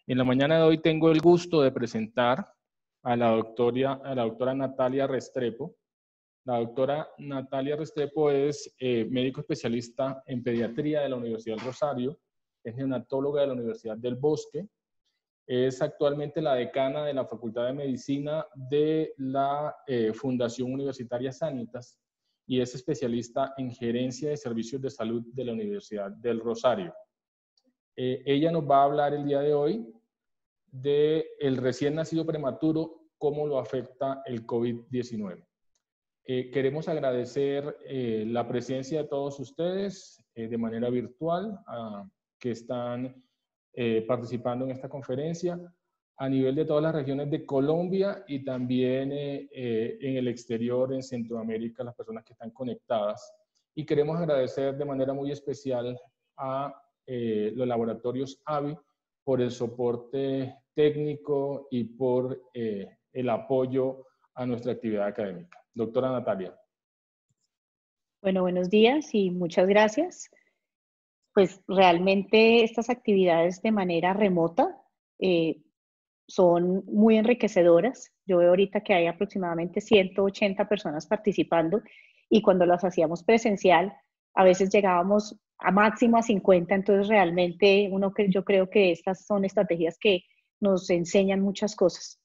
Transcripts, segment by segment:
En la mañana de hoy tengo el gusto de presentar a la doctora Natalia Restrepo. La doctora Natalia Restrepo es médico especialista en pediatría de la Universidad del Rosario, es neonatóloga de la Universidad del Bosque, es actualmente la decana de la Facultad de Medicina de la Fundación Universitaria Sanitas y es especialista en gerencia de servicios de salud de la Universidad del Rosario. Ella nos va a hablar el día de hoy del recién nacido prematuro, cómo lo afecta el COVID-19. Queremos agradecer la presencia de todos ustedes de manera virtual que están participando en esta conferencia a nivel de todas las regiones de Colombia y también en el exterior, en Centroamérica, las personas que están conectadas. Y queremos agradecer de manera muy especial a los laboratorios AVI por el soporte técnico y por el apoyo a nuestra actividad académica. Doctora Natalia. Bueno, buenos días y muchas gracias. Pues realmente estas actividades de manera remota son muy enriquecedoras. Yo veo ahorita que hay aproximadamente 180 personas participando y cuando las hacíamos presencial, a veces llegábamos a máximo a 50, entonces realmente yo creo que estas son estrategias que nos enseñan muchas cosas.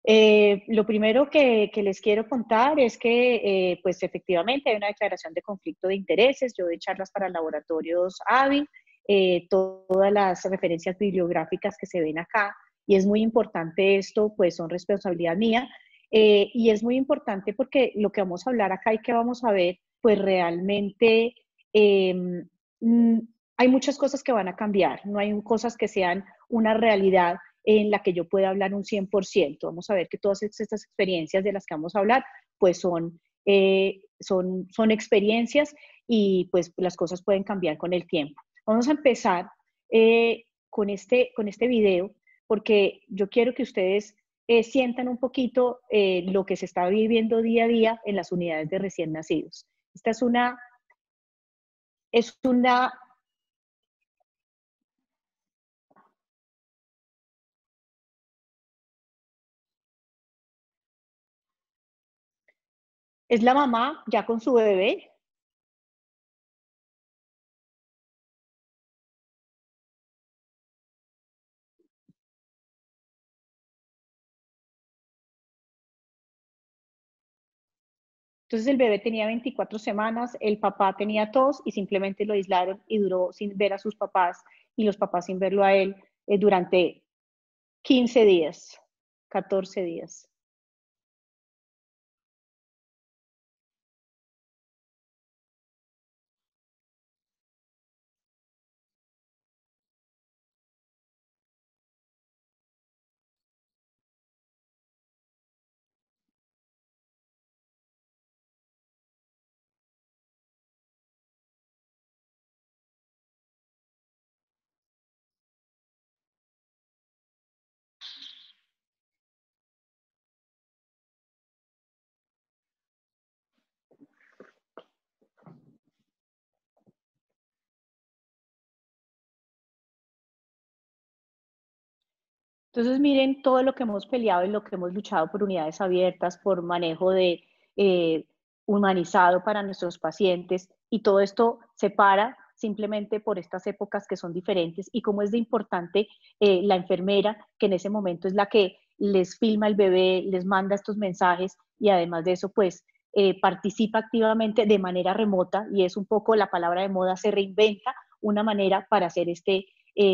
Lo primero que les quiero contar es que, pues efectivamente hay una declaración de conflicto de intereses. Yo doy charlas para laboratorios AVI, todas las referencias bibliográficas que se ven acá, y es muy importante esto, pues son responsabilidad mía, y es muy importante porque lo que vamos a hablar acá y que vamos a ver, pues realmente hay muchas cosas que van a cambiar, no hay cosas que sean una realidad en la que yo pueda hablar un 100%. Vamos a ver que todas estas experiencias de las que vamos a hablar, pues son experiencias y pues las cosas pueden cambiar con el tiempo. Vamos a empezar con este video, porque yo quiero que ustedes sientan un poquito lo que se está viviendo día a día en las unidades de recién nacidos. Esta es una es la mamá ya con su bebé. Entonces el bebé tenía 24 semanas, el papá tenía tos y simplemente lo aislaron y duró sin ver a sus papás y los papás sin verlo a él durante 15 días, 14 días. Entonces miren todo lo que hemos peleado y lo que hemos luchado por unidades abiertas, por manejo de humanizado para nuestros pacientes, y todo esto se para simplemente por estas épocas que son diferentes y cómo es de importante la enfermera, que en ese momento es la que les filma el bebé, les manda estos mensajes y además de eso pues participa activamente de manera remota, y es un poco la palabra de moda, se reinventa una manera para hacer este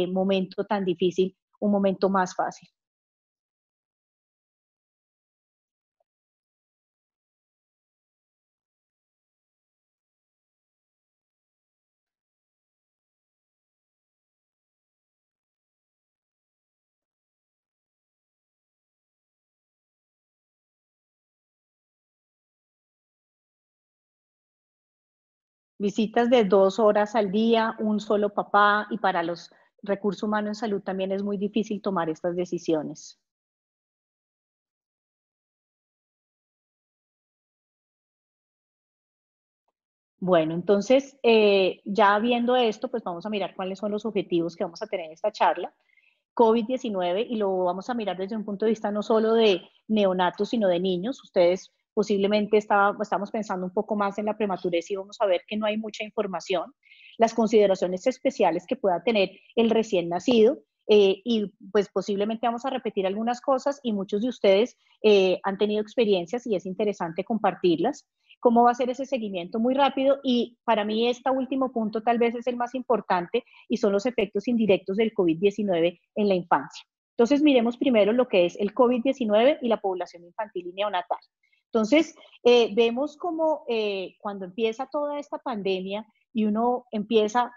momento tan difícil un momento más fácil. Visitas de 2 horas al día, un solo papá, y para los recursos humanos en salud también es muy difícil tomar estas decisiones. Bueno, entonces, ya viendo esto, pues vamos a mirar cuáles son los objetivos que vamos a tener en esta charla. COVID-19 y lo vamos a mirar desde un punto de vista no solo de neonatos, sino de niños. Ustedes posiblemente estamos pensando un poco más en la prematurez y vamos a ver que no hay mucha información. Las consideraciones especiales que pueda tener el recién nacido y pues posiblemente vamos a repetir algunas cosas y muchos de ustedes han tenido experiencias y es interesante compartirlas. ¿Cómo va a ser ese seguimiento? Muy rápido y para mí este último punto tal vez es el más importante y son los efectos indirectos del COVID-19 en la infancia. Entonces miremos primero lo que es el COVID-19 y la población infantil y neonatal. Entonces vemos como cuando empieza toda esta pandemia y uno empieza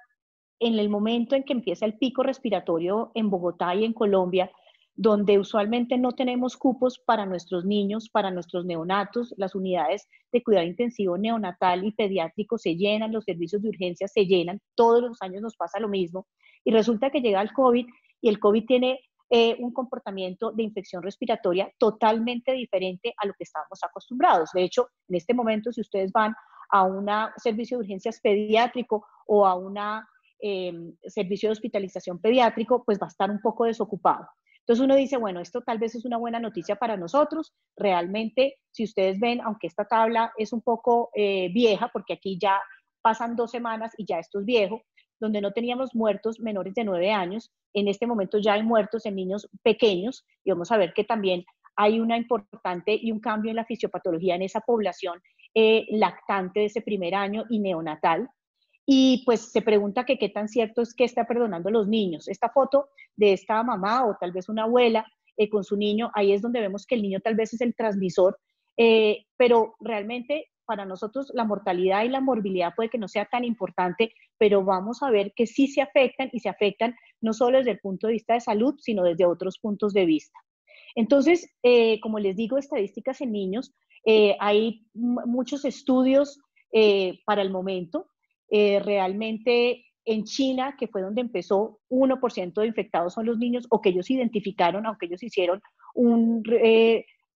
en el momento en que empieza el pico respiratorio en Bogotá y en Colombia, donde usualmente no tenemos cupos para nuestros niños, para nuestros neonatos, las unidades de cuidado intensivo neonatal y pediátrico se llenan, los servicios de urgencia se llenan, todos los años nos pasa lo mismo, y resulta que llega el COVID y el COVID tiene un comportamiento de infección respiratoria totalmente diferente a lo que estábamos acostumbrados. De hecho, en este momento, si ustedes van a un servicio de urgencias pediátrico o a un servicio de hospitalización pediátrico, pues va a estar un poco desocupado. Entonces uno dice, bueno, esto tal vez es una buena noticia para nosotros. Realmente, si ustedes ven, aunque esta tabla es un poco vieja, porque aquí ya pasan 2 semanas y ya esto es viejo, donde no teníamos muertos menores de 9 años, en este momento ya hay muertos en niños pequeños y vamos a ver que también hay una importante y un cambio en la fisiopatología en esa población lactante de ese primer año y neonatal. Y pues se pregunta que qué tan cierto es que está perdonando a los niños. Esta foto de esta mamá o tal vez una abuela con su niño, ahí es donde vemos que el niño tal vez es el transmisor, pero realmente para nosotros la mortalidad y la morbilidad puede que no sea tan importante, pero vamos a ver que sí se afectan y se afectan no solo desde el punto de vista de salud, sino desde otros puntos de vista. Entonces, como les digo, estadísticas en niños, hay muchos estudios para el momento. Realmente en China, que fue donde empezó, 1% de infectados son los niños, o que ellos identificaron, aunque ellos hicieron un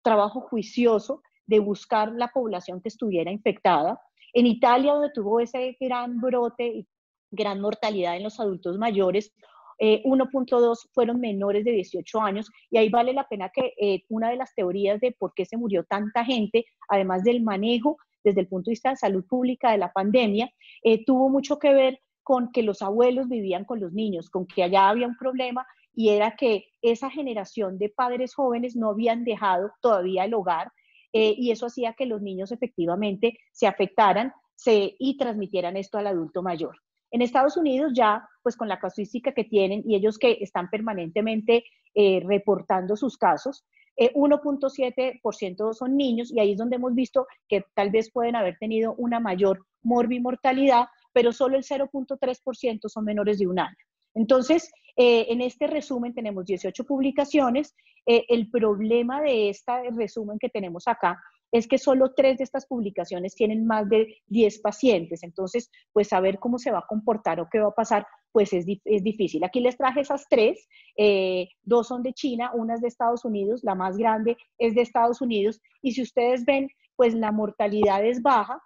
trabajo juicioso de buscar la población que estuviera infectada. En Italia, donde tuvo ese gran brote y gran mortalidad en los adultos mayores, 1.2 fueron menores de 18 años, y ahí vale la pena que una de las teorías de por qué se murió tanta gente, además del manejo desde el punto de vista de salud pública de la pandemia, tuvo mucho que ver con que los abuelos vivían con los niños, con que allá había un problema y era que esa generación de padres jóvenes no habían dejado todavía el hogar y eso hacía que los niños efectivamente se afectaran y transmitieran esto al adulto mayor. En Estados Unidos ya, pues con la casuística que tienen y ellos que están permanentemente reportando sus casos, 1.7% son niños y ahí es donde hemos visto que tal vez pueden haber tenido una mayor morbimortalidad, pero solo el 0.3% son menores de 1 año. Entonces, en este resumen tenemos 18 publicaciones. El problema de este resumen que tenemos acá es que solo 3 de estas publicaciones tienen más de 10 pacientes. Entonces, pues saber cómo se va a comportar o qué va a pasar, pues es difícil. Aquí les traje esas 3, 2 son de China, una es de Estados Unidos, la más grande es de Estados Unidos, y si ustedes ven, pues la mortalidad es baja,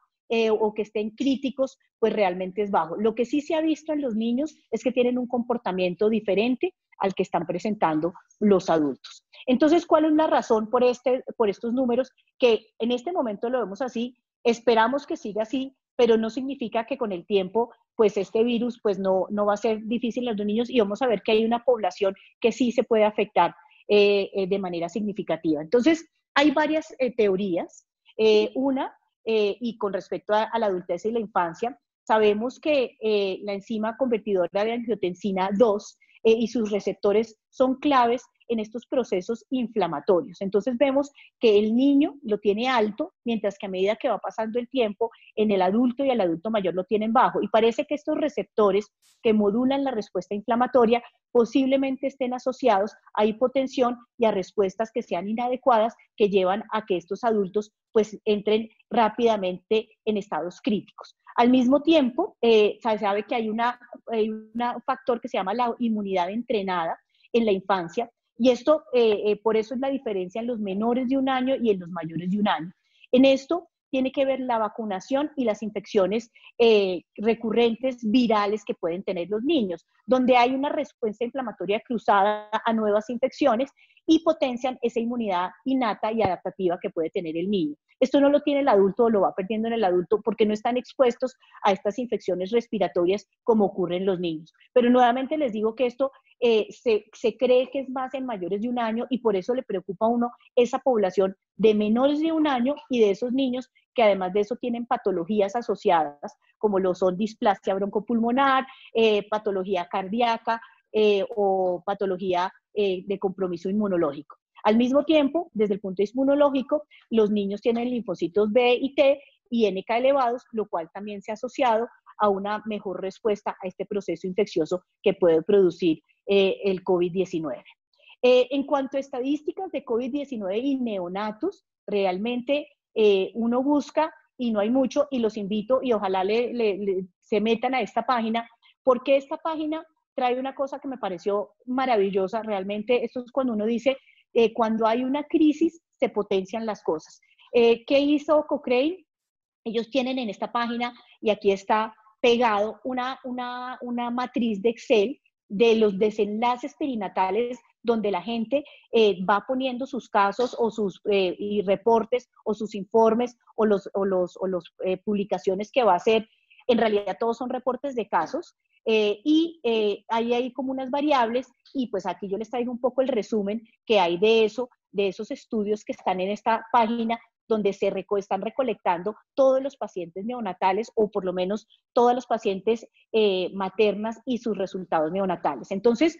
o que estén críticos, pues realmente es bajo. Lo que sí se ha visto en los niños es que tienen un comportamiento diferente al que están presentando los adultos. Entonces, ¿cuál es la razón por estos números? Que en este momento lo vemos así, esperamos que siga así, pero no significa que con el tiempo, pues este virus pues no va a ser difícil en los niños y vamos a ver que hay una población que sí se puede afectar de manera significativa. Entonces, hay varias teorías. Y con respecto a la adultez y la infancia, sabemos que la enzima convertidora de angiotensina 2 y sus receptores son claves en estos procesos inflamatorios. Entonces vemos que el niño lo tiene alto, mientras que a medida que va pasando el tiempo, en el adulto y el adulto mayor lo tienen bajo. Y parece que estos receptores que modulan la respuesta inflamatoria posiblemente estén asociados a hipotensión y a respuestas que sean inadecuadas que llevan a que estos adultos pues entren rápidamente en estados críticos. Al mismo tiempo, se sabe que hay un factor que se llama la inmunidad entrenada en la infancia, y esto, por eso es la diferencia en los menores de 1 año y en los mayores de 1 año. En esto, tiene que ver la vacunación y las infecciones recurrentes virales que pueden tener los niños, donde hay una respuesta inflamatoria cruzada a nuevas infecciones y potencian esa inmunidad innata y adaptativa que puede tener el niño. Esto no lo tiene el adulto o lo va perdiendo en el adulto porque no están expuestos a estas infecciones respiratorias como ocurre en los niños. Pero nuevamente les digo que esto se cree que es más en mayores de 1 año y por eso le preocupa a uno esa población de menores de 1 año y de esos niños que además de eso tienen patologías asociadas, como lo son displasia broncopulmonar, patología cardíaca o patología de compromiso inmunológico. Al mismo tiempo, desde el punto de vista inmunológico, los niños tienen linfocitos B y T y NK elevados, lo cual también se ha asociado a una mejor respuesta a este proceso infeccioso que puede producir el COVID-19. En cuanto a estadísticas de COVID-19 y neonatos, realmente uno busca y no hay mucho y los invito y ojalá se metan a esta página porque esta página trae una cosa que me pareció maravillosa. Realmente esto es cuando uno dice, cuando hay una crisis se potencian las cosas. ¿Qué hizo Cochrane? Ellos tienen en esta página, y aquí está pegado, una matriz de Excel de los desenlaces perinatales donde la gente va poniendo sus casos o sus y reportes o sus informes o los publicaciones que va a hacer. En realidad todos son reportes de casos hay ahí como unas variables y pues aquí yo les traigo un poco el resumen que hay de eso, de esos estudios que están en esta página donde están recolectando todos los pacientes neonatales o por lo menos todas los pacientes maternas y sus resultados neonatales. Entonces,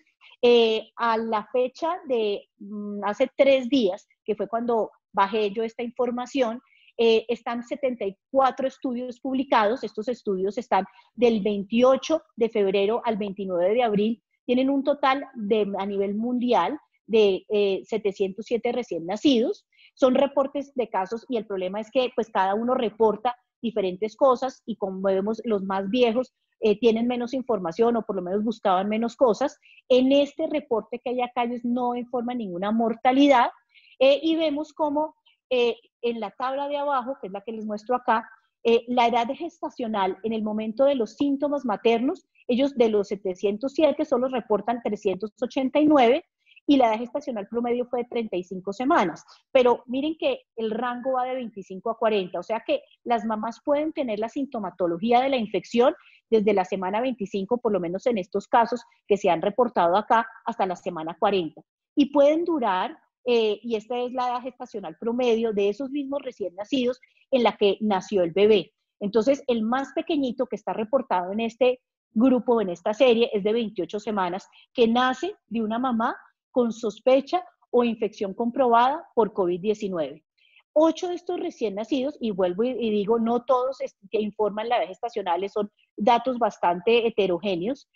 a la fecha de hace 3 días, que fue cuando bajé yo esta información, están 74 estudios publicados. Estos estudios están del 28 de febrero al 29 de abril. Tienen un total a nivel mundial de 707 recién nacidos. Son reportes de casos y el problema es que pues cada uno reporta diferentes cosas y como vemos los más viejos tienen menos información o por lo menos buscaban menos cosas. En este reporte que hay acá ellos no informan ninguna mortalidad y vemos cómo en la tabla de abajo, que es la que les muestro acá, la edad gestacional en el momento de los síntomas maternos, ellos de los 707 solo reportan 389 y la edad gestacional promedio fue de 35 semanas. Pero miren que el rango va de 25 a 40, o sea que las mamás pueden tener la sintomatología de la infección desde la semana 25, por lo menos en estos casos que se han reportado acá, hasta la semana 40. Y pueden durar y esta es la edad gestacional promedio de esos mismos recién nacidos en la que nació el bebé. Entonces, el más pequeñito que está reportado en este grupo, en esta serie, es de 28 semanas, que nace de una mamá con sospecha o infección comprobada por COVID-19. 8 de estos recién nacidos, y vuelvo y digo, no todos que informan la edad gestacional, son datos bastante heterogéneos,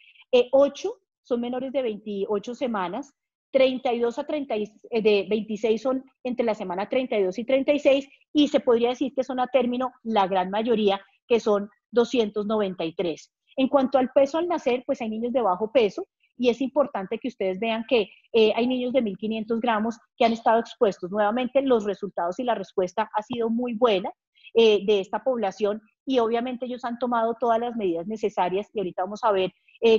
8 son menores de 28 semanas, 32 a 30, de 26 son entre la semana 32 y 36 y se podría decir que son a término la gran mayoría, que son 293. En cuanto al peso al nacer, pues hay niños de bajo peso y es importante que ustedes vean que hay niños de 1.500 gramos que han estado expuestos. Nuevamente los resultados y la respuesta ha sido muy buena de esta población y obviamente ellos han tomado todas las medidas necesarias y ahorita vamos a ver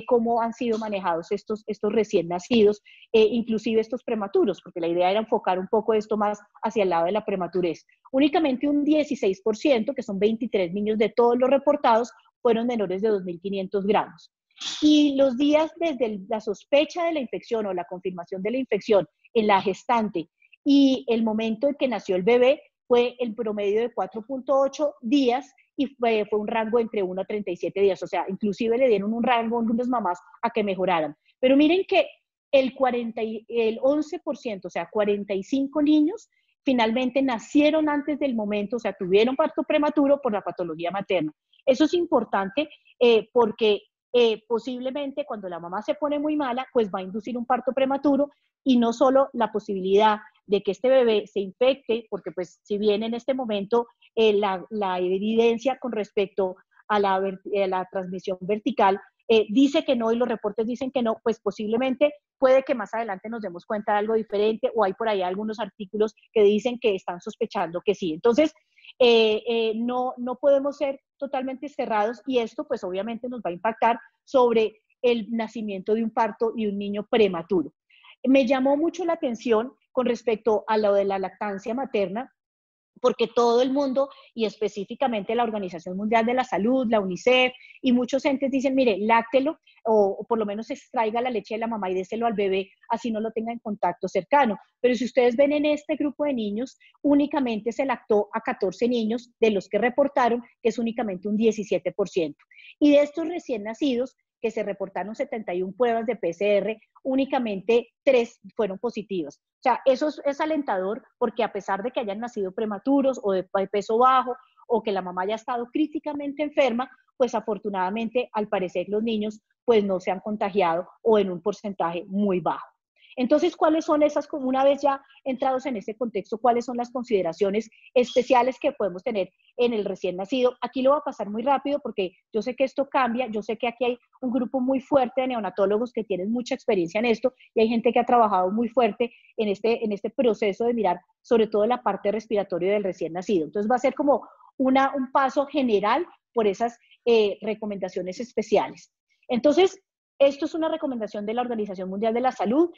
cómo han sido manejados estos recién nacidos, inclusive estos prematuros, porque la idea era enfocar un poco esto más hacia el lado de la prematurez. Únicamente un 16%, que son 23 niños de todos los reportados, fueron menores de 2.500 gramos. Y los días desde la sospecha de la infección o la confirmación de la infección en la gestante y el momento en que nació el bebé fue el promedio de 4.8 días y fue un rango entre 1 a 37 días, o sea, inclusive le dieron un rango a unas mamás a que mejoraran. Pero miren que el 11%, o sea, 45 niños, finalmente nacieron antes del momento, o sea, tuvieron parto prematuro por la patología materna. Eso es importante porque posiblemente cuando la mamá se pone muy mala, pues va a inducir un parto prematuro y no solo la posibilidad de que este bebé se infecte, porque pues si bien en este momento la evidencia con respecto a la transmisión vertical dice que no y los reportes dicen que no, pues posiblemente puede que más adelante nos demos cuenta de algo diferente o hay por ahí algunos artículos que dicen que están sospechando que sí. Entonces, no podemos ser totalmente cerrados y esto pues obviamente nos va a impactar sobre el nacimiento de un parto y un niño prematuro. Me llamó mucho la atención con respecto a lo de la lactancia materna, porque todo el mundo, y específicamente la Organización Mundial de la Salud, la UNICEF y muchos entes dicen, mire, láctelo o por lo menos extraiga la leche de la mamá y déselo al bebé, así no lo tenga en contacto cercano. Pero si ustedes ven en este grupo de niños, únicamente se lactó a 14 niños de los que reportaron, que es únicamente un 17%. Y de estos recién nacidos, que se reportaron 71 pruebas de PCR, únicamente 3 fueron positivas. O sea, eso es alentador porque a pesar de que hayan nacido prematuros o de peso bajo o que la mamá haya estado críticamente enferma, pues afortunadamente al parecer los niños pues no se han contagiado o en un porcentaje muy bajo. Entonces, ¿cuáles son esas, una vez ya entrados en este contexto, cuáles son las consideraciones especiales que podemos tener en el recién nacido? Aquí lo voy a pasar muy rápido porque yo sé que esto cambia, yo sé que aquí hay un grupo muy fuerte de neonatólogos que tienen mucha experiencia en esto y hay gente que ha trabajado muy fuerte en este proceso de mirar sobre todo la parte respiratoria del recién nacido. Entonces va a ser como un paso general por esas recomendaciones especiales. Entonces, esto es una recomendación de la Organización Mundial de la Salud.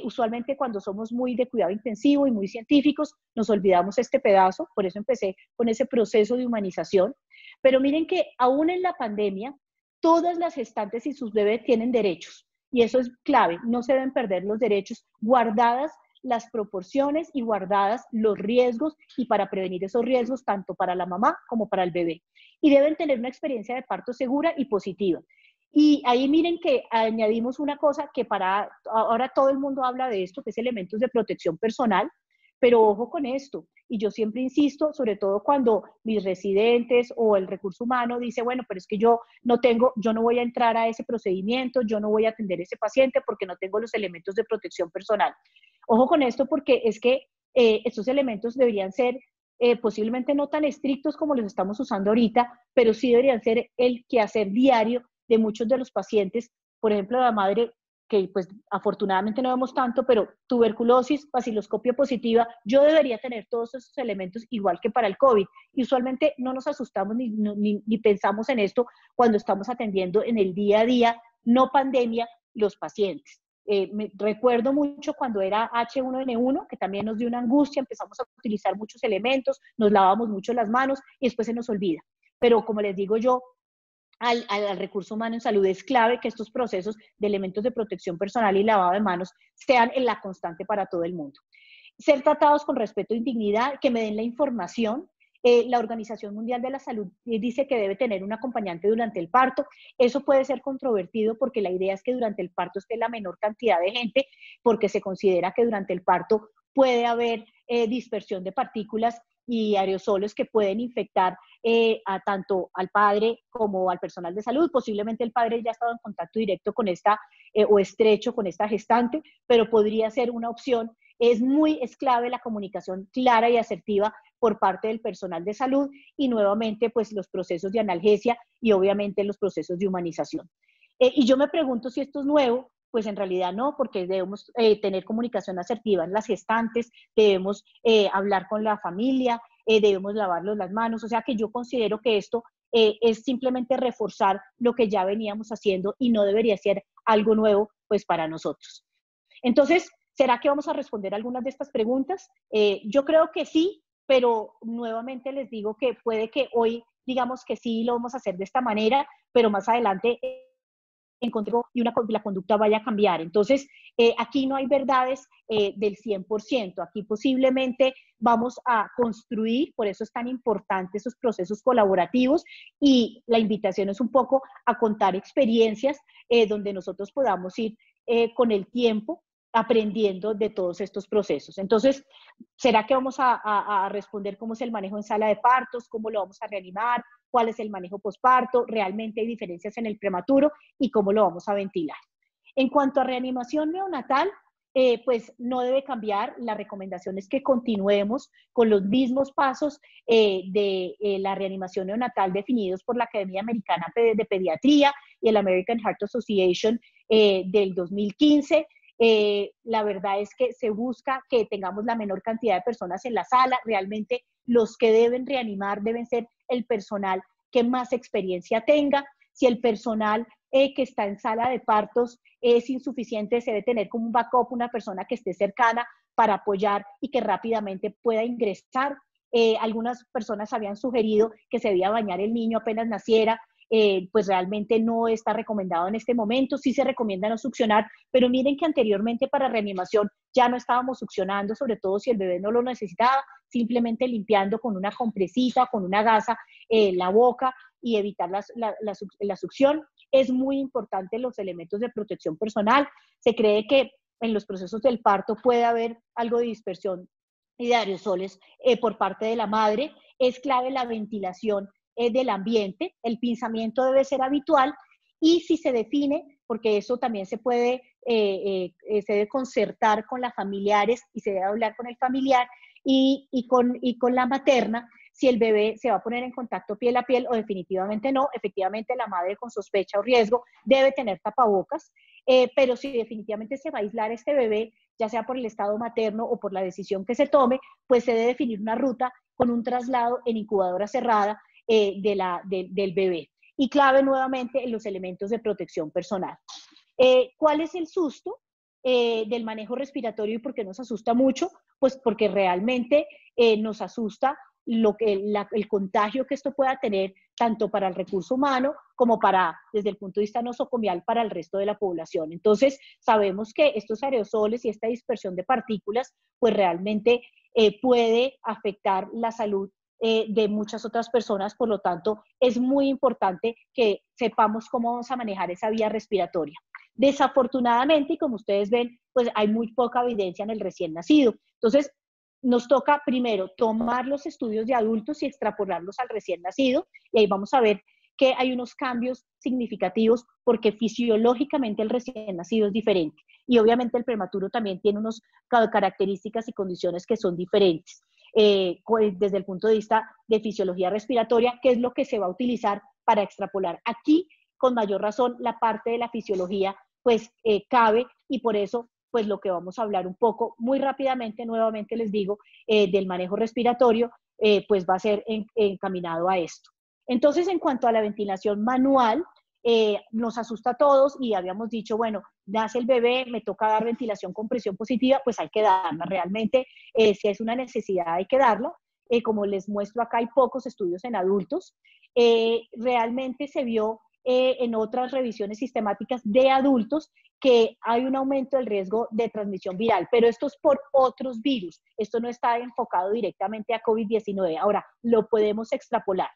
Usualmente cuando somos muy de cuidado intensivo y muy científicos, nos olvidamos este pedazo, por eso empecé con ese proceso de humanización. Pero miren que aún en la pandemia, todas las gestantes y sus bebés tienen derechos. Y eso es clave, no se deben perder los derechos, guardadas las proporciones y guardadas los riesgos y para prevenir esos riesgos tanto para la mamá como para el bebé. Y deben tener una experiencia de parto segura y positiva. Y ahí miren que añadimos una cosa que ahora todo el mundo habla de esto, que es elementos de protección personal, pero ojo con esto, y yo siempre insisto, sobre todo cuando mis residentes o el recurso humano dice, bueno, pero es que yo no voy a entrar a ese procedimiento, yo no voy a atender a ese paciente porque no tengo los elementos de protección personal. Ojo con esto porque es que estos elementos deberían ser posiblemente no tan estrictos como los estamos usando ahorita, pero sí deberían ser el quehacer diario de muchos de los pacientes, por ejemplo, la madre, que pues afortunadamente no vemos tanto, pero tuberculosis, baciloscopia positiva, yo debería tener todos esos elementos igual que para el COVID. Y usualmente no nos asustamos ni pensamos en esto cuando estamos atendiendo en el día a día, no pandemia, los pacientes. Recuerdo mucho cuando era H1N1, que también nos dio una angustia, empezamos a utilizar muchos elementos, nos lavamos mucho las manos y después se nos olvida. Pero como les digo yo, al recurso humano en salud es clave que estos procesos de elementos de protección personal y lavado de manos sean en la constante para todo el mundo. Ser tratados con respeto e dignidad, que me den la información. La Organización Mundial de la Salud dice que debe tener un acompañante durante el parto. Eso puede ser controvertido porque la idea es que durante el parto esté la menor cantidad de gente, porque se considera que durante el parto puede haber dispersión de partículas y aerosoles que pueden infectar tanto al padre como al personal de salud. Posiblemente el padre ya ha estado en contacto directo con o estrecho con esta gestante, pero podría ser una opción. Es clave la comunicación clara y asertiva por parte del personal de salud y nuevamente pues los procesos de analgesia y obviamente los procesos de humanización. Y yo me pregunto si esto es nuevo. Pues en realidad no, porque debemos tener comunicación asertiva en las gestantes, debemos hablar con la familia, debemos lavarnos las manos, o sea que yo considero que esto es simplemente reforzar lo que ya veníamos haciendo y no debería ser algo nuevo pues para nosotros. Entonces, ¿será que vamos a responder algunas de estas preguntas? Yo creo que sí, pero nuevamente les digo que puede que hoy digamos que sí lo vamos a hacer de esta manera, pero más adelante y la conducta vaya a cambiar. Entonces, aquí no hay verdades del 100%. Aquí posiblemente vamos a construir, por eso es tan importante esos procesos colaborativos y la invitación es un poco a contar experiencias donde nosotros podamos ir con el tiempo aprendiendo de todos estos procesos. Entonces, ¿será que vamos a responder cómo es el manejo en sala de partos? ¿Cómo lo vamos a reanimar? ¿Cuál es el manejo posparto? ¿Realmente hay diferencias en el prematuro? ¿Y cómo lo vamos a ventilar? En cuanto a reanimación neonatal, pues no debe cambiar. La recomendación es que continuemos con los mismos pasos de la reanimación neonatal definidos por la Academia Americana de Pediatría y el American Heart Association del 2015. La verdad es que se busca que tengamos la menor cantidad de personas en la sala. Realmente los que deben reanimar deben ser el personal que más experiencia tenga. Si el personal que está en sala de partos es insuficiente, se debe tener como un backup una persona que esté cercana para apoyar y que rápidamente pueda ingresar. Algunas personas habían sugerido que se debía bañar el niño apenas naciera. Pues realmente no está recomendado en este momento. Sí se recomienda no succionar, pero miren que anteriormente para reanimación ya no estábamos succionando, sobre todo si el bebé no lo necesitaba, simplemente limpiando con una compresita, con una gasa la boca y evitar la succión. Es muy importante los elementos de protección personal. Se cree que en los procesos del parto puede haber algo de dispersión y de aerosoles por parte de la madre. Es clave la ventilación del ambiente, el pinzamiento debe ser habitual y si se define, porque eso también se puede, se debe concertar con las familiares y se debe hablar con el familiar y con la materna, si el bebé se va a poner en contacto piel a piel o definitivamente no. Efectivamente la madre con sospecha o riesgo debe tener tapabocas, pero si definitivamente se va a aislar este bebé, ya sea por el estado materno o por la decisión que se tome, pues se debe definir una ruta con un traslado en incubadora cerrada del bebé. Y clave nuevamente en los elementos de protección personal. ¿Cuál es el susto del manejo respiratorio y por qué nos asusta mucho? Pues porque realmente nos asusta el contagio que esto pueda tener tanto para el recurso humano como para, desde el punto de vista nosocomial, para el resto de la población. Entonces, sabemos que estos aerosoles y esta dispersión de partículas, pues realmente puede afectar la salud de muchas otras personas. Por lo tanto, es muy importante que sepamos cómo vamos a manejar esa vía respiratoria. Desafortunadamente, y como ustedes ven, pues hay muy poca evidencia en el recién nacido. Entonces, nos toca primero tomar los estudios de adultos y extrapolarlos al recién nacido, y ahí vamos a ver que hay unos cambios significativos porque fisiológicamente el recién nacido es diferente y obviamente el prematuro también tiene unas características y condiciones que son diferentes. Desde el punto de vista de fisiología respiratoria, ¿qué es lo que se va a utilizar para extrapolar? Aquí, con mayor razón, la parte de la fisiología pues cabe, y por eso pues lo que vamos a hablar un poco muy rápidamente, nuevamente les digo, del manejo respiratorio, pues va a ser encaminado a esto. Entonces, en cuanto a la ventilación manual, nos asusta a todos y habíamos dicho, bueno, nace el bebé, me toca dar ventilación con presión positiva, pues hay que darla. Realmente, si es una necesidad, hay que darla. Como les muestro acá, hay pocos estudios en adultos. Realmente se vio en otras revisiones sistemáticas de adultos que hay un aumento del riesgo de transmisión viral, pero esto es por otros virus. Esto no está enfocado directamente a COVID-19. Ahora, lo podemos extrapolar.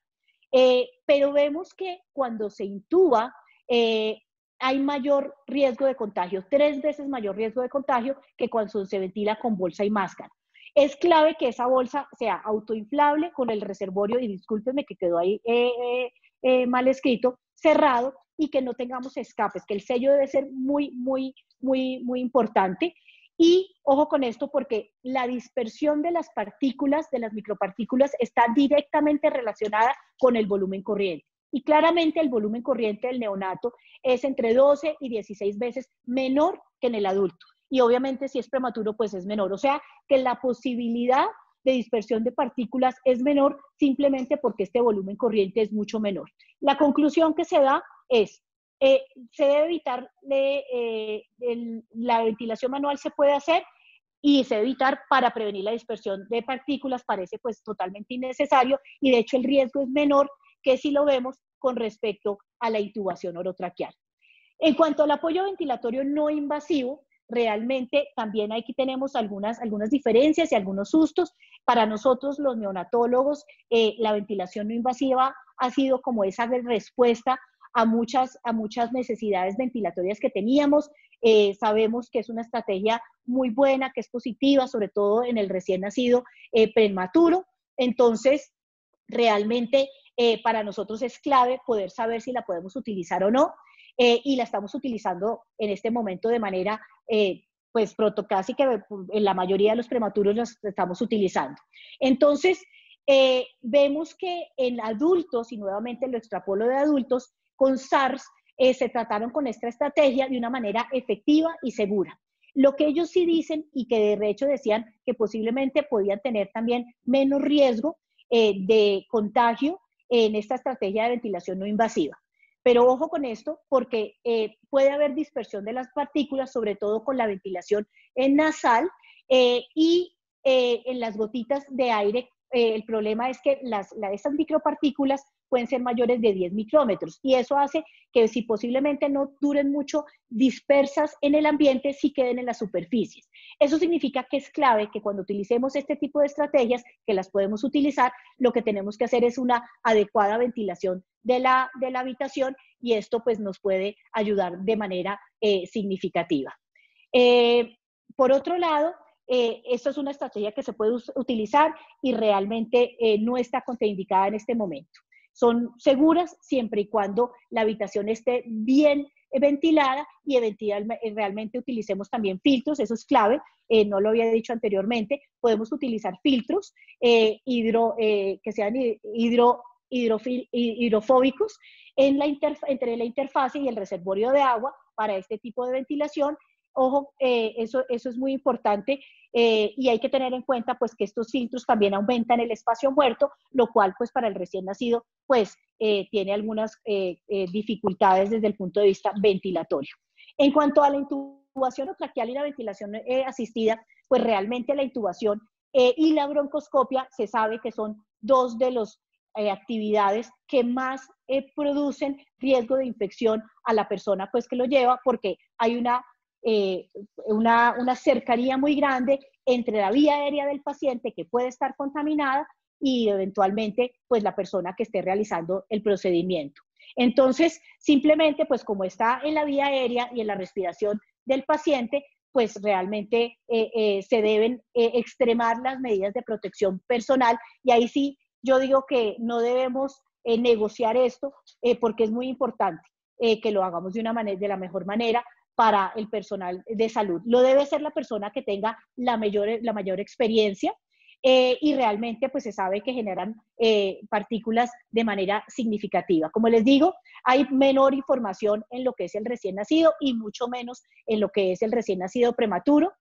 Pero vemos que cuando se intuba, hay mayor riesgo de contagio, 3 veces mayor riesgo de contagio que cuando se ventila con bolsa y máscara. Es clave que esa bolsa sea autoinflable con el reservorio, y discúlpenme que quedó ahí mal escrito, cerrado, y que no tengamos escapes, que el sello debe ser muy, muy, muy, muy importante. Y ojo con esto, porque la dispersión de las partículas, de las micropartículas, está directamente relacionada con el volumen corriente. Y claramente el volumen corriente del neonato es entre 12 y 16 veces menor que en el adulto. Y obviamente si es prematuro, pues es menor. O sea que la posibilidad de dispersión de partículas es menor simplemente porque este volumen corriente es mucho menor. La conclusión que se da es, se debe evitar, la ventilación manual se puede hacer y se debe evitar para prevenir la dispersión de partículas, parece pues totalmente innecesario, y de hecho el riesgo es menor que si lo vemos con respecto a la intubación orotraqueal. En cuanto al apoyo ventilatorio no invasivo, realmente también aquí tenemos algunas diferencias y algunos sustos. Para nosotros los neonatólogos, la ventilación no invasiva ha sido como esa respuesta a muchas necesidades ventilatorias que teníamos. Sabemos que es una estrategia muy buena, que es positiva, sobre todo en el recién nacido prematuro. Entonces, realmente para nosotros es clave poder saber si la podemos utilizar o no. Y la estamos utilizando en este momento de manera, pues casi que en la mayoría de los prematuros los estamos utilizando. Entonces, vemos que en adultos, y nuevamente lo extrapolo de adultos, con SARS se trataron con esta estrategia de una manera efectiva y segura. Lo que ellos sí dicen y que de hecho decían que posiblemente podían tener también menos riesgo de contagio en esta estrategia de ventilación no invasiva. Pero ojo con esto, porque puede haber dispersión de las partículas, sobre todo con la ventilación nasal y en las gotitas de aire. El problema es que estas micropartículas pueden ser mayores de 10 micrómetros y eso hace que si posiblemente no duren mucho dispersas en el ambiente, sí queden en las superficies. Eso significa que es clave que cuando utilicemos este tipo de estrategias, que las podemos utilizar, lo que tenemos que hacer es una adecuada ventilación de la habitación y esto pues nos puede ayudar de manera significativa. Por otro lado, esto es una estrategia que se puede utilizar y realmente no está contraindicada en este momento. Son seguras siempre y cuando la habitación esté bien ventilada y realmente utilicemos también filtros, eso es clave, no lo había dicho anteriormente, podemos utilizar filtros que sean hidrofóbicos entre la interfase y el reservorio de agua para este tipo de ventilación. Ojo, eso es muy importante y hay que tener en cuenta pues que estos filtros también aumentan el espacio muerto, lo cual pues para el recién nacido pues tiene algunas dificultades desde el punto de vista ventilatorio. En cuanto a la intubación traqueal y la ventilación asistida, pues realmente la intubación y la broncoscopia se sabe que son dos de las actividades que más producen riesgo de infección a la persona pues que lo lleva, porque hay una cercanía muy grande entre la vía aérea del paciente que puede estar contaminada y eventualmente pues la persona que esté realizando el procedimiento. Entonces, simplemente pues como está en la vía aérea y en la respiración del paciente, pues realmente se deben extremar las medidas de protección personal y ahí sí yo digo que no debemos negociar esto porque es muy importante que lo hagamos de la mejor manera para el personal de salud. Lo debe ser la persona que tenga la mayor experiencia y realmente pues se sabe que generan partículas de manera significativa. Como les digo, hay menor información en lo que es el recién nacido y mucho menos en lo que es el recién nacido prematuro.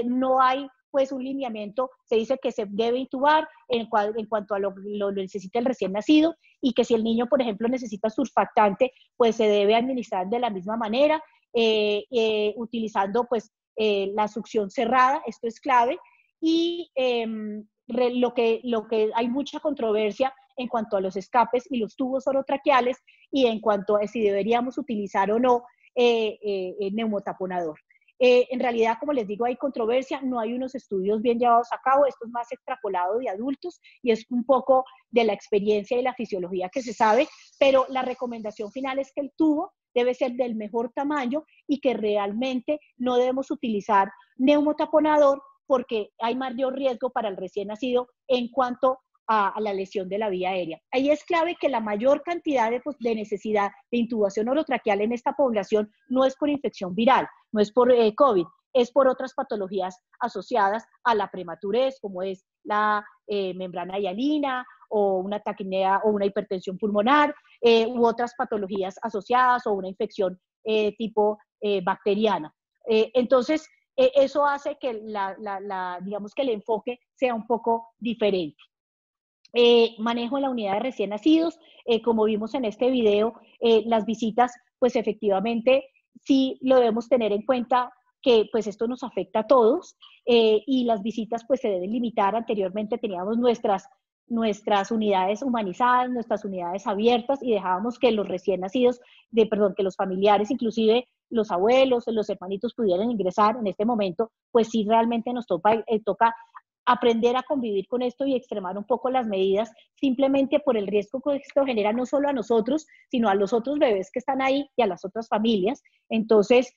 No hay pues un lineamiento, se dice que se debe intubar en cuanto a lo necesita el recién nacido y que si el niño, por ejemplo, necesita surfactante, pues se debe administrar de la misma manera, utilizando pues la succión cerrada, esto es clave, y lo que hay mucha controversia en cuanto a los escapes y los tubos orotraqueales y en cuanto a si deberíamos utilizar o no neumotaponador. En realidad, como les digo, hay controversia, no hay unos estudios bien llevados a cabo, esto es más extrapolado de adultos y es un poco de la experiencia y la fisiología que se sabe, pero la recomendación final es que el tubo debe ser del mejor tamaño y que realmente no debemos utilizar neumotaponador porque hay mayor riesgo para el recién nacido en cuanto a la lesión de la vía aérea. Ahí es clave que la mayor cantidad de necesidad de intubación orotraqueal en esta población no es por infección viral, no es por COVID, es por otras patologías asociadas a la prematurez, como es la membrana hialina o una taquipnea o una hipertensión pulmonar u otras patologías asociadas o una infección tipo bacteriana. Entonces, eso hace que digamos que el enfoque sea un poco diferente. Manejo en la unidad de recién nacidos, como vimos en este video, las visitas, pues efectivamente sí lo debemos tener en cuenta que pues esto nos afecta a todos y las visitas pues se deben limitar. Anteriormente teníamos nuestras unidades humanizadas, nuestras unidades abiertas y dejábamos que los recién nacidos, que los familiares, inclusive los abuelos, los hermanitos pudieran ingresar. En este momento, pues sí realmente nos toca aprender a convivir con esto y extremar un poco las medidas, simplemente por el riesgo que esto genera no solo a nosotros, sino a los otros bebés que están ahí y a las otras familias. Entonces,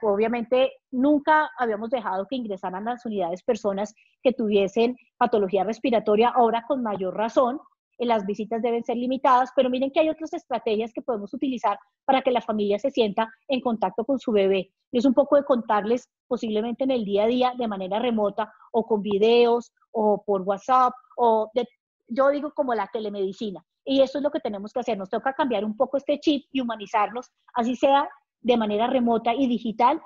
obviamente nunca habíamos dejado que ingresaran a las unidades personas que tuviesen patología respiratoria, ahora con mayor razón. Las visitas deben ser limitadas, pero miren que hay otras estrategias que podemos utilizar para que la familia se sienta en contacto con su bebé. Y es un poco de contarles posiblemente en el día a día de manera remota o con videos o por WhatsApp yo digo como la telemedicina. Y eso es lo que tenemos que hacer. Nos toca cambiar un poco este chip y humanizarnos, así sea de manera remota y digital,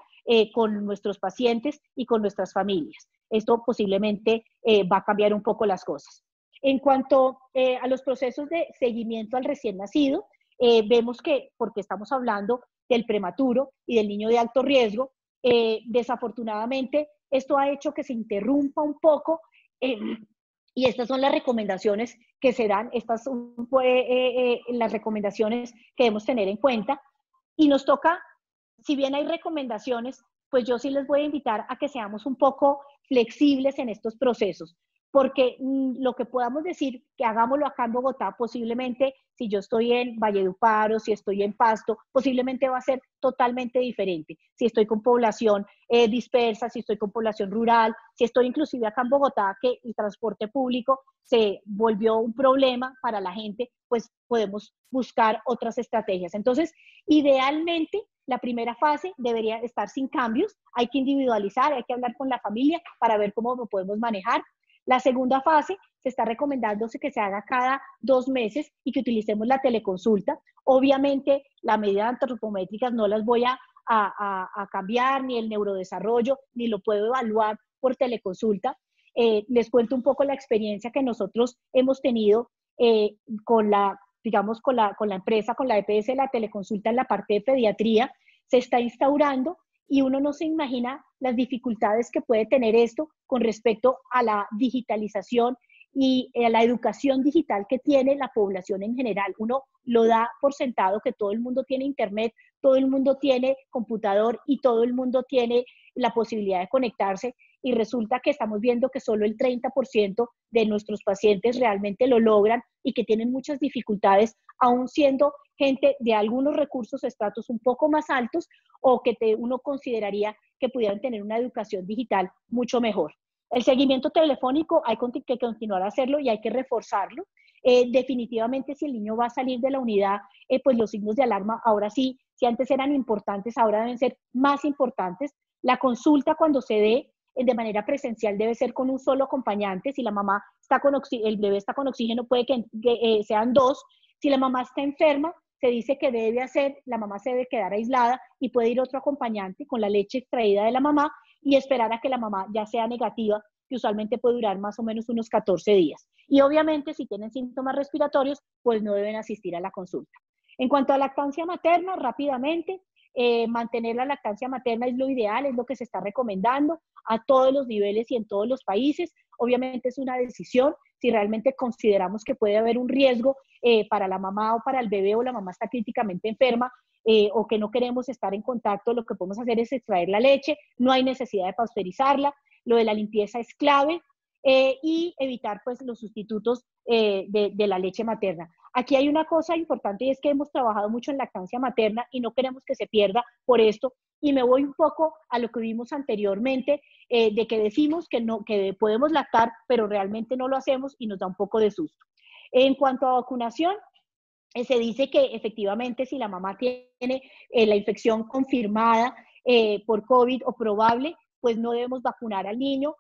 con nuestros pacientes y con nuestras familias. Esto posiblemente va a cambiar un poco las cosas. En cuanto a los procesos de seguimiento al recién nacido, vemos que, porque estamos hablando del prematuro y del niño de alto riesgo, desafortunadamente esto ha hecho que se interrumpa un poco y estas son las recomendaciones que se dan, estas son las recomendaciones que debemos tener en cuenta y nos toca, si bien hay recomendaciones, pues yo sí les voy a invitar a que seamos un poco flexibles en estos procesos, porque lo que podamos decir que hagámoslo acá en Bogotá, posiblemente si yo estoy en Valledupar o si estoy en Pasto, posiblemente va a ser totalmente diferente. Si estoy con población dispersa, si estoy con población rural, si estoy inclusive acá en Bogotá, que el transporte público se volvió un problema para la gente, pues podemos buscar otras estrategias. Entonces, idealmente, la primera fase debería estar sin cambios, hay que individualizar, hay que hablar con la familia para ver cómo lo podemos manejar. La segunda fase se está recomendándose que se haga cada 2 meses y que utilicemos la teleconsulta. Obviamente, las medidas antropométricas no las voy a cambiar, ni el neurodesarrollo, ni lo puedo evaluar por teleconsulta. Les cuento un poco la experiencia que nosotros hemos tenido con la empresa, con la EPS, la teleconsulta en la parte de pediatría. Se está instaurando y uno no se imagina las dificultades que puede tener esto con respecto a la digitalización y a la educación digital que tiene la población en general. Uno lo da por sentado que todo el mundo tiene internet, todo el mundo tiene computador y todo el mundo tiene la posibilidad de conectarse y resulta que estamos viendo que solo el 30% de nuestros pacientes realmente lo logran y que tienen muchas dificultades, aún siendo gente de algunos recursos, estratos un poco más altos o que uno consideraría que pudieran tener una educación digital mucho mejor. El seguimiento telefónico hay que continuar a hacerlo y hay que reforzarlo. Definitivamente si el niño va a salir de la unidad, pues los signos de alarma ahora sí, si antes eran importantes, ahora deben ser más importantes. La consulta cuando se dé de manera presencial debe ser con un solo acompañante. Si la mamá está con el bebé está con oxígeno, puede que sean 2. Si la mamá está enferma, se dice que la mamá se debe quedar aislada y puede ir otro acompañante con la leche extraída de la mamá y esperar a que la mamá ya sea negativa, que usualmente puede durar más o menos unos 14 días. Y obviamente si tienen síntomas respiratorios, pues no deben asistir a la consulta. En cuanto a lactancia materna, rápidamente, mantener la lactancia materna es lo ideal, es lo que se está recomendando a todos los niveles y en todos los países. Obviamente es una decisión, si realmente consideramos que puede haber un riesgo para la mamá o para el bebé o la mamá está críticamente enferma o que no queremos estar en contacto, lo que podemos hacer es extraer la leche, no hay necesidad de pasteurizarla, lo de la limpieza es clave y evitar pues los sustitutos de la leche materna. Aquí hay una cosa importante y es que hemos trabajado mucho en lactancia materna y no queremos que se pierda por esto. Y me voy un poco a lo que vimos anteriormente, de que decimos que podemos lactar, pero realmente no lo hacemos y nos da un poco de susto. En cuanto a vacunación, se dice que efectivamente si la mamá tiene la infección confirmada por COVID o probable, pues no debemos vacunar al niño.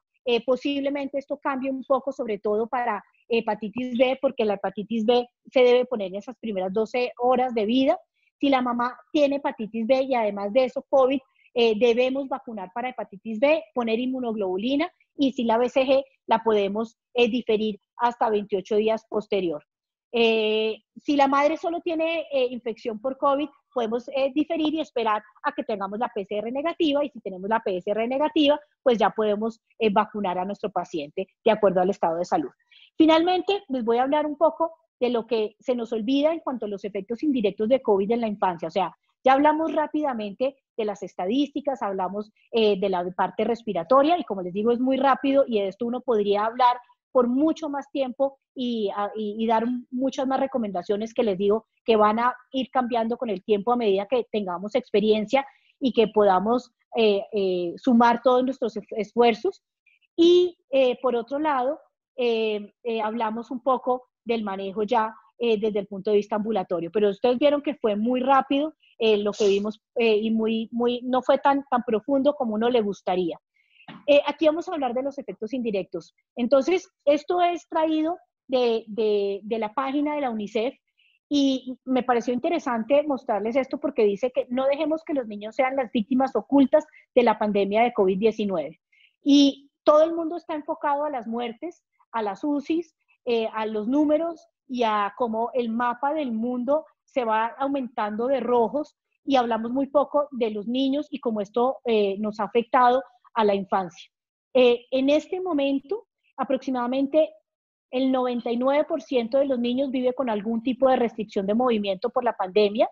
Posiblemente esto cambie un poco, sobre todo para hepatitis B, porque la hepatitis B se debe poner en esas primeras 12 horas de vida. Si la mamá tiene hepatitis B y además de eso COVID, debemos vacunar para hepatitis B, poner inmunoglobulina y si la BCG la podemos diferir hasta 28 días posterior. Si la madre solo tiene infección por COVID, podemos diferir y esperar a que tengamos la PCR negativa y si tenemos la PCR negativa, pues ya podemos vacunar a nuestro paciente de acuerdo al estado de salud. Finalmente, les voy a hablar un poco de lo que se nos olvida en cuanto a los efectos indirectos de COVID en la infancia. O sea, ya hablamos rápidamente de las estadísticas, hablamos de la parte respiratoria y como les digo es muy rápido y de esto uno podría hablar por mucho más tiempo y dar muchas más recomendaciones que les digo que van a ir cambiando con el tiempo a medida que tengamos experiencia y que podamos sumar todos nuestros esfuerzos. Y por otro lado, hablamos un poco del manejo ya desde el punto de vista ambulatorio, pero ustedes vieron que fue muy rápido lo que vimos y no fue tan profundo como uno le gustaría. Aquí vamos a hablar de los efectos indirectos. Entonces, esto es traído de la página de la UNICEF Y me pareció interesante mostrarles esto porque dice que no dejemos que los niños sean las víctimas ocultas de la pandemia de COVID-19. Y todo el mundo está enfocado a las muertes, a las UCIs, a los números y a cómo el mapa del mundo se va aumentando de rojos, y hablamos muy poco de los niños y cómo esto nos ha afectado a la infancia. En este momento, aproximadamente el 99% de los niños vive con algún tipo de restricción de movimiento por la pandemia.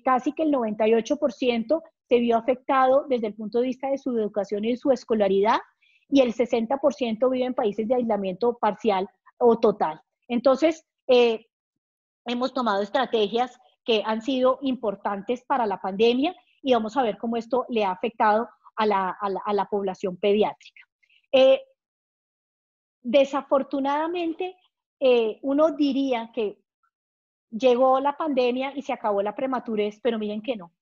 Casi que el 98% se vio afectado desde el punto de vista de su educación y de su escolaridad, y el 60% vive en países de aislamiento parcial o total. Entonces, hemos tomado estrategias que han sido importantes para la pandemia, y vamos a ver cómo esto le ha afectado a la población pediátrica. Desafortunadamente, uno diría que llegó la pandemia y se acabó la prematurez, pero miren que no.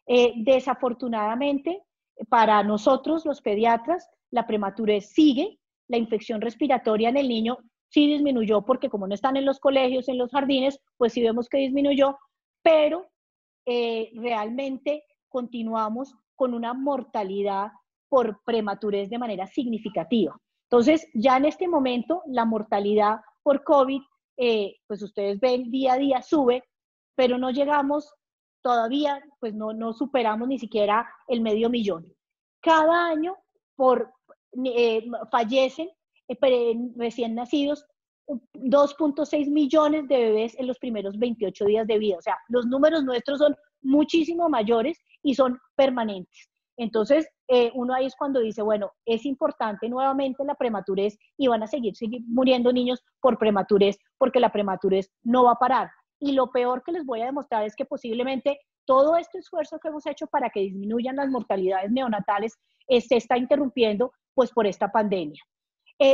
Desafortunadamente, para nosotros los pediatras, la prematurez sigue, la infección respiratoria en el niño sí disminuyó, porque como no están en los colegios, en los jardines, pues sí vemos que disminuyó, pero realmente continuamos con una mortalidad por prematurez de manera significativa. Entonces, ya en este momento, la mortalidad por COVID, pues ustedes ven, día a día sube, pero no llegamos todavía, pues no superamos ni siquiera el 500.000. Cada año fallecen recién nacidos 2.6 millones de bebés en los primeros 28 días de vida. O sea, los números nuestros son muchísimo mayores y son permanentes. Entonces, uno ahí es cuando dice, bueno, es importante nuevamente la prematurez, y van a seguir muriendo niños por prematurez, porque la prematurez no va a parar. Y lo peor que les voy a demostrar es que posiblemente todo este esfuerzo que hemos hecho para que disminuyan las mortalidades neonatales se está interrumpiendo pues por esta pandemia.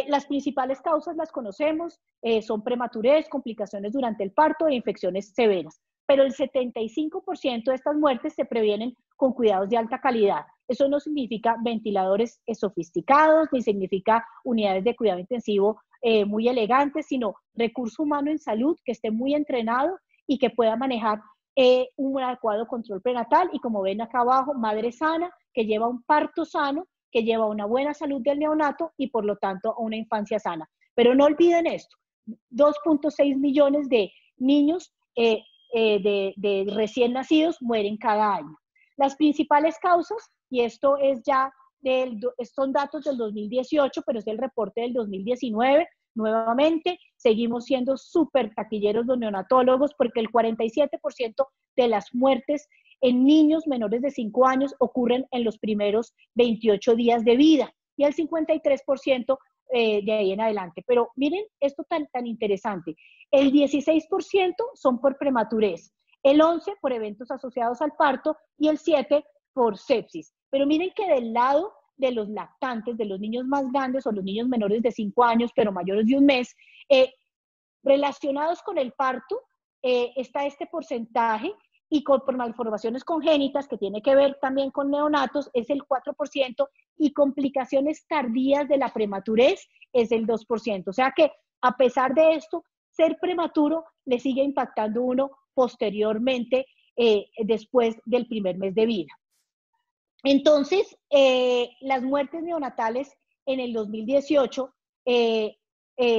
Las principales causas las conocemos, son prematurez, complicaciones durante el parto e infecciones severas, pero el 75% de estas muertes se previenen con cuidados de alta calidad. Eso no significa ventiladores sofisticados, ni significa unidades de cuidado intensivo muy elegantes, sino recurso humano en salud que esté muy entrenado y que pueda manejar un adecuado control prenatal, y como ven acá abajo, madre sana, que lleva un parto sano, que lleva una buena salud del neonato y por lo tanto a una infancia sana. Pero no olviden esto, 2.6 millones de niños de recién nacidos mueren cada año. Las principales causas, y esto es ya son datos del 2018, pero es el reporte del 2019, nuevamente, seguimos siendo súper taquilleros los neonatólogos, porque el 47% de las muertes en niños menores de 5 años ocurren en los primeros 28 días de vida, y el 53% de ahí en adelante. Pero miren esto tan interesante, el 16% son por prematurez, el 11% por eventos asociados al parto y el 7% por sepsis. Pero miren que del lado de los lactantes, de los niños más grandes o los niños menores de 5 años, pero mayores de un mes, relacionados con el parto, está este porcentaje, y por malformaciones congénitas, que tiene que ver también con neonatos, es el 4%, y complicaciones tardías de la prematurez es el 2%. O sea que, a pesar de esto, ser prematuro le sigue impactando uno posteriormente, después del primer mes de vida. Entonces, las muertes neonatales en el 2018,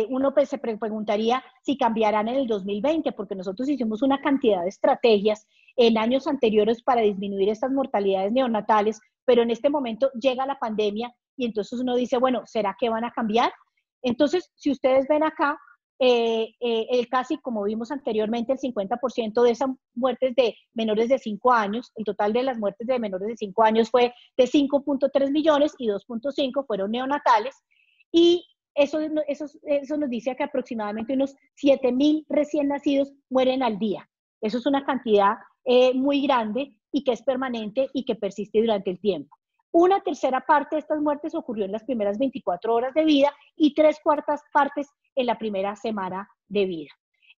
uno se preguntaría si cambiarán en el 2020, porque nosotros hicimos una cantidad de estrategias en años anteriores para disminuir estas mortalidades neonatales, pero en este momento llega la pandemia y entonces uno dice, bueno, ¿será que van a cambiar? Entonces, si ustedes ven acá, casi como vimos anteriormente, el 50% de esas muertes de menores de 5 años, el total de las muertes de menores de 5 años fue de 5.3 millones y 2.5 fueron neonatales, y eso nos dice que aproximadamente unos 7.000 recién nacidos mueren al día. Eso es una cantidad muy grande y que es permanente y que persiste durante el tiempo. Una tercera parte de estas muertes ocurrió en las primeras 24 horas de vida y 3/4 partes en la primera semana de vida.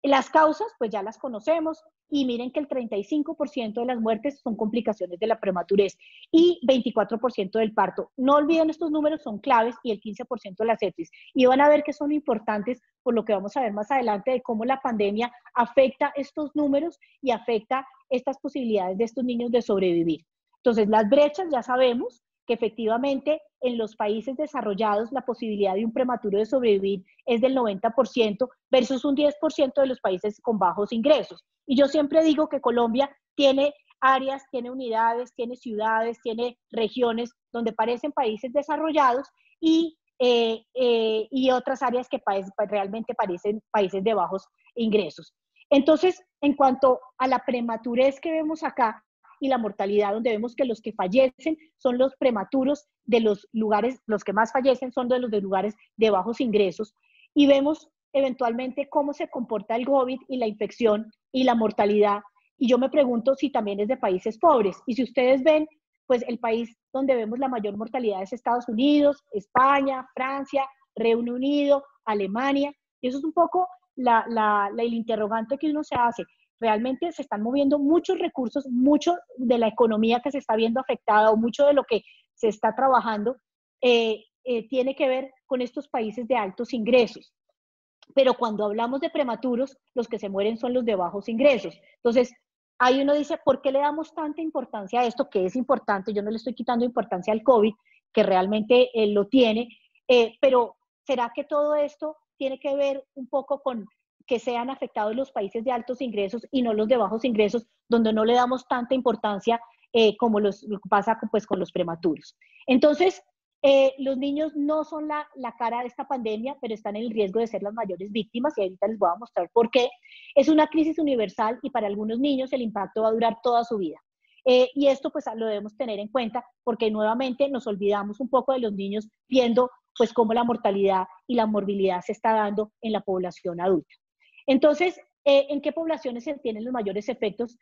Las causas, pues ya las conocemos, y miren que el 35% de las muertes son complicaciones de la prematurez y 24% del parto. No olviden, estos números son claves, y el 15% de la sepsis. Y van a ver que son importantes por lo que vamos a ver más adelante de cómo la pandemia afecta estos números y afecta estas posibilidades de estos niños de sobrevivir. Entonces, las brechas ya sabemos que efectivamente en los países desarrollados la posibilidad de un prematuro de sobrevivir es del 90% versus un 10% de los países con bajos ingresos. Y yo siempre digo que Colombia tiene áreas, tiene unidades, tiene ciudades, tiene regiones donde parecen países desarrollados y otras áreas que realmente parecen países de bajos ingresos. Entonces, en cuanto a la prematurez que vemos acá, y la mortalidad, donde vemos que los que fallecen son los prematuros de los lugares, los que más fallecen son de los de lugares de bajos ingresos, y vemos eventualmente cómo se comporta el COVID y la infección y la mortalidad, y yo me pregunto si también es de países pobres, y si ustedes ven, pues el país donde vemos la mayor mortalidad es Estados Unidos, España, Francia, Reino Unido, Alemania, y eso es un poco el interrogante que uno se hace. Realmente se están moviendo muchos recursos, mucho de la economía que se está viendo afectada o mucho de lo que se está trabajando tiene que ver con estos países de altos ingresos. Pero cuando hablamos de prematuros, los que se mueren son los de bajos ingresos. Entonces, ahí uno dice, ¿por qué le damos tanta importancia a esto? Que es importante, yo no le estoy quitando importancia al COVID, que realmente lo tiene, pero ¿será que todo esto tiene que ver un poco con que sean afectados los países de altos ingresos y no los de bajos ingresos, donde no le damos tanta importancia como lo pasa pues, con los prematuros? Entonces, los niños no son la cara de esta pandemia, pero están en el riesgo de ser las mayores víctimas, y ahorita les voy a mostrar por qué. Es una crisis universal y para algunos niños el impacto va a durar toda su vida. Y esto pues lo debemos tener en cuenta, porque nuevamente nos olvidamos un poco de los niños, viendo pues cómo la mortalidad y la morbilidad se está dando en la población adulta. Entonces, ¿en qué poblaciones se tienen los mayores efectos?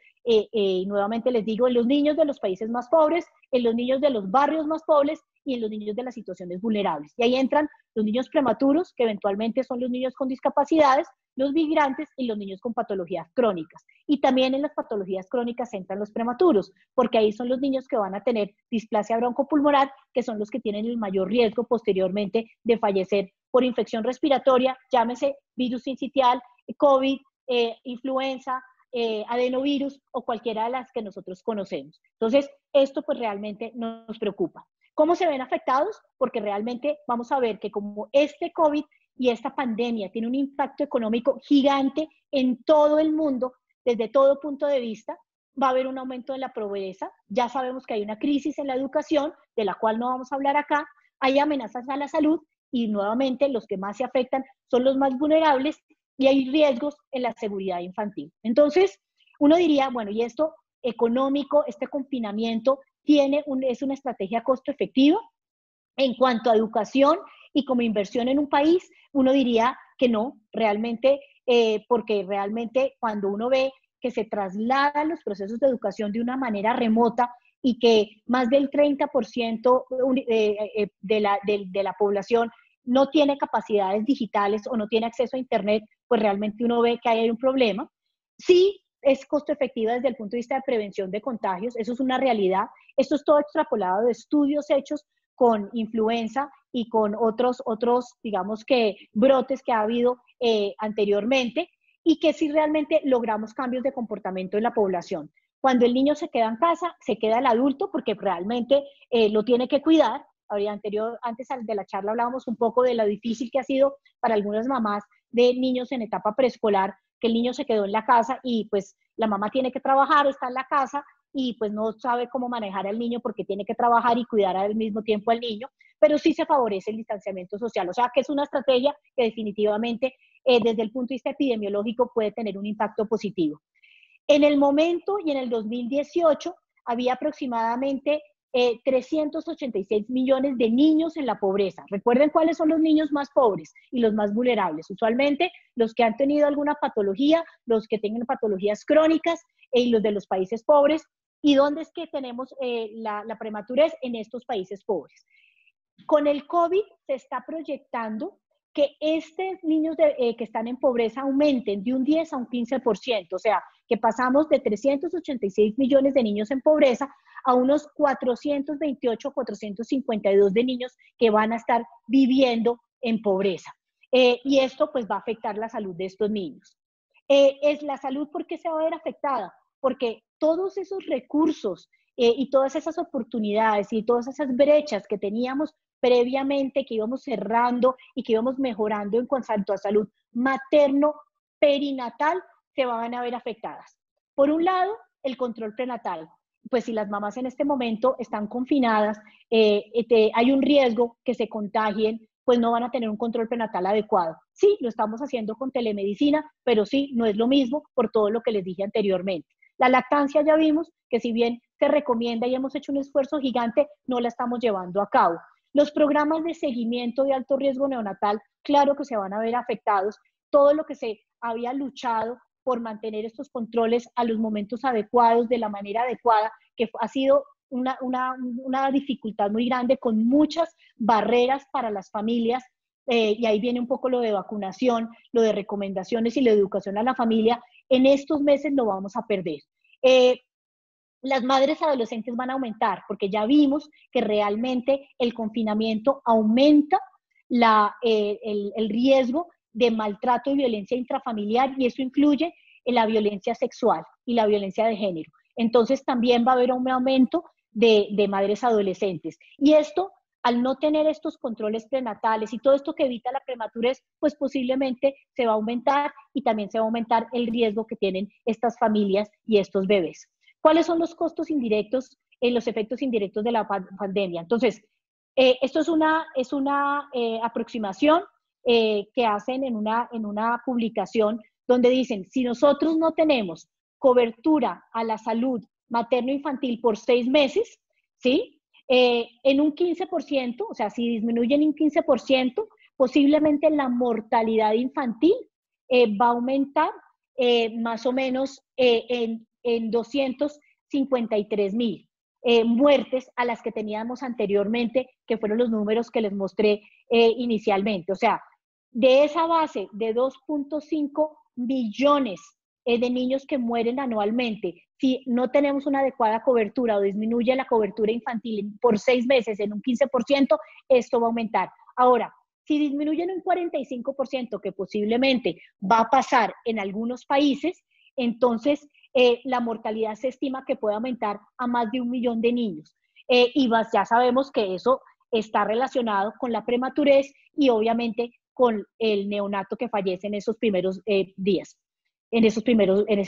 Nuevamente les digo, en los niños de los países más pobres, en los niños de los barrios más pobres y en los niños de las situaciones vulnerables. Y ahí entran los niños prematuros, que eventualmente son los niños con discapacidades, los migrantes y los niños con patologías crónicas. Y también en las patologías crónicas entran los prematuros, porque ahí son los niños que van a tener displasia broncopulmonar, que son los que tienen el mayor riesgo posteriormente de fallecer por infección respiratoria, llámese virus sincitial, COVID, influenza, adenovirus o cualquiera de las que nosotros conocemos. Entonces, esto pues realmente nos preocupa. ¿Cómo se ven afectados? Porque realmente vamos a ver que como este COVID y esta pandemia tiene un impacto económico gigante en todo el mundo, desde todo punto de vista, va a haber un aumento de la pobreza. Ya sabemos que hay una crisis en la educación, de la cual no vamos a hablar acá. Hay amenazas a la salud y nuevamente los que más se afectan son los más vulnerables, y hay riesgos en la seguridad infantil. Entonces, uno diría, bueno, y esto económico, este confinamiento, es una estrategia costo efectiva en cuanto a educación y como inversión en un país. Uno diría que no, realmente, porque realmente cuando uno ve que se trasladan los procesos de educación de una manera remota y que más del 30% de la población no tiene capacidades digitales o no tiene acceso a Internet, pues realmente uno ve que ahí hay un problema. Sí, es costo efectiva desde el punto de vista de prevención de contagios, eso es una realidad. Esto es todo extrapolado de estudios hechos con influenza y con otros digamos que brotes que ha habido anteriormente, y que sí realmente logramos cambios de comportamiento en la población. Cuando el niño se queda en casa, se queda el adulto porque realmente lo tiene que cuidar. Antes de la charla hablábamos un poco de lo difícil que ha sido para algunas mamás de niños en etapa preescolar, que el niño se quedó en la casa y pues la mamá tiene que trabajar, está en la casa y pues no sabe cómo manejar al niño porque tiene que trabajar y cuidar al mismo tiempo al niño, pero sí se favorece el distanciamiento social. O sea que es una estrategia que definitivamente desde el punto de vista epidemiológico puede tener un impacto positivo. En el momento y en el 2018 había aproximadamente 386 millones de niños en la pobreza. Recuerden cuáles son los niños más pobres y los más vulnerables. Usualmente los que han tenido alguna patología, los que tienen patologías crónicas y los de los países pobres. ¿Y dónde es que tenemos la prematurez? En estos países pobres. Con el COVID se está proyectando que estos niños que están en pobreza aumenten de un 10 a un 15%, o sea, que pasamos de 386 millones de niños en pobreza a unos 428, 452 de niños que van a estar viviendo en pobreza. Y esto pues va a afectar la salud de estos niños. Es la salud, ¿por qué se va a ver afectada? Porque todos esos recursos y todas esas oportunidades y todas esas brechas que teníamos previamente, que íbamos cerrando y que íbamos mejorando en cuanto a salud materno-perinatal, se van a ver afectadas. Por un lado, el control prenatal. Pues si las mamás en este momento están confinadas, hay un riesgo que se contagien, pues no van a tener un control prenatal adecuado. Sí, lo estamos haciendo con telemedicina, pero sí, no es lo mismo por todo lo que les dije anteriormente. La lactancia ya vimos que si bien se recomienda y hemos hecho un esfuerzo gigante, no la estamos llevando a cabo. Los programas de seguimiento de alto riesgo neonatal, claro que se van a ver afectados. Todo lo que se había luchado por mantener estos controles a los momentos adecuados, de la manera adecuada, que ha sido una dificultad muy grande con muchas barreras para las familias, y ahí viene un poco lo de vacunación, lo de recomendaciones y la educación a la familia. En estos meses lo vamos a perder. Las madres adolescentes van a aumentar, porque ya vimos que realmente el confinamiento aumenta el riesgo de maltrato y violencia intrafamiliar, y eso incluye la violencia sexual y la violencia de género. Entonces también va a haber un aumento de madres adolescentes. Y esto, al no tener estos controles prenatales y todo esto que evita la prematurez, pues posiblemente se va a aumentar, y también se va a aumentar el riesgo que tienen estas familias y estos bebés. ¿Cuáles son los costos indirectos, los efectos indirectos de la pandemia? Entonces, esto es una aproximación que hacen en una publicación donde dicen, si nosotros no tenemos cobertura a la salud materno-infantil por 6 meses, ¿sí? En un 15%, o sea, si disminuyen un 15%, posiblemente la mortalidad infantil va a aumentar más o menos en 253,000 muertes a las que teníamos anteriormente, que fueron los números que les mostré inicialmente. O sea, de esa base de 2.5 millones de niños que mueren anualmente, si no tenemos una adecuada cobertura o disminuye la cobertura infantil por 6 meses en un 15%, esto va a aumentar. Ahora, si disminuyen un 45%, que posiblemente va a pasar en algunos países, entonces la mortalidad se estima que puede aumentar a más de 1 millón de niños. Y ya sabemos que eso está relacionado con la prematurez y obviamente con el neonato que fallece en esos primeros días, en ese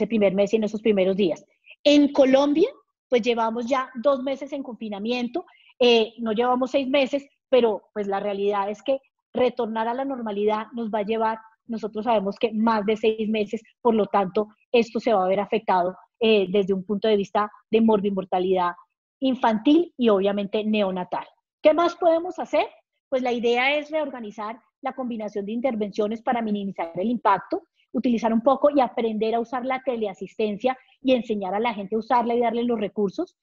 primer mes y en esos primeros días. En Colombia, pues llevamos ya 2 meses en confinamiento, no llevamos 6 meses, pero pues la realidad es que retornar a la normalidad nos va a llevar, nosotros sabemos que más de 6 meses, por lo tanto, esto se va a ver afectado desde un punto de vista de morbimortalidad infantil y obviamente neonatal. ¿Qué más podemos hacer? Pues la idea es reorganizar la combinación de intervenciones para minimizar el impacto, utilizar un poco y aprender a usar la teleasistencia y enseñar a la gente a usarla y darle los recursos.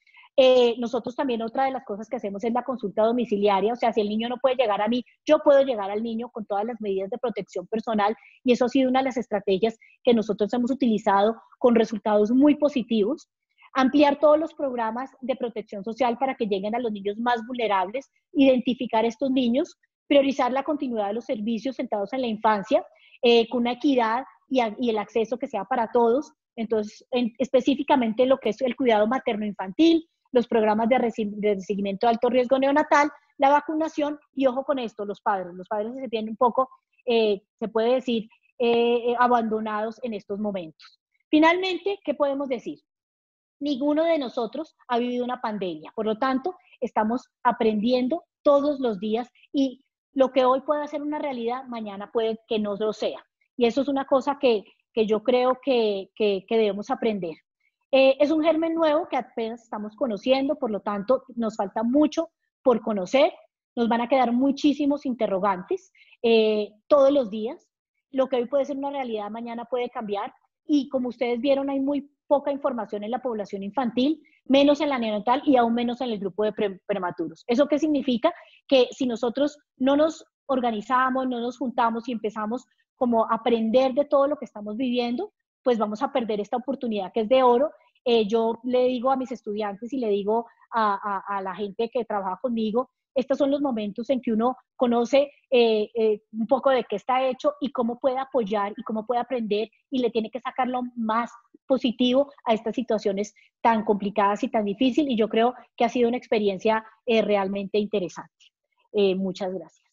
Nosotros también otra de las cosas que hacemos es la consulta domiciliaria, o sea, si el niño no puede llegar a mí, yo puedo llegar al niño con todas las medidas de protección personal, y eso ha sido una de las estrategias que nosotros hemos utilizado con resultados muy positivos. Ampliar todos los programas de protección social para que lleguen a los niños más vulnerables, identificar estos niños, priorizar la continuidad de los servicios centrados en la infancia, con una equidad y el acceso que sea para todos. Entonces, específicamente lo que es el cuidado materno-infantil, los programas de seguimiento de alto riesgo neonatal, la vacunación, y ojo con esto, los padres se tienen un poco, se puede decir, abandonados en estos momentos. Finalmente, ¿qué podemos decir? Ninguno de nosotros ha vivido una pandemia, por lo tanto, estamos aprendiendo todos los días, y lo que hoy puede ser una realidad, mañana puede que no lo sea. Y eso es una cosa que yo creo que debemos aprender. Es un germen nuevo que apenas estamos conociendo, por lo tanto, nos falta mucho por conocer, nos van a quedar muchísimos interrogantes todos los días. Lo que hoy puede ser una realidad, mañana puede cambiar, y como ustedes vieron, hay muy poca información en la población infantil, menos en la neonatal y aún menos en el grupo de prematuros. ¿Eso qué significa? Que si nosotros no nos organizamos, no nos juntamos y empezamos como a aprender de todo lo que estamos viviendo, pues vamos a perder esta oportunidad que es de oro. Yo le digo a mis estudiantes y le digo a la gente que trabaja conmigo, estos son los momentos en que uno conoce un poco de qué está hecho y cómo puede apoyar y cómo puede aprender y le tiene que sacar lo más positivo a estas situaciones tan complicadas y tan difíciles. Y yo creo que ha sido una experiencia realmente interesante. Muchas gracias.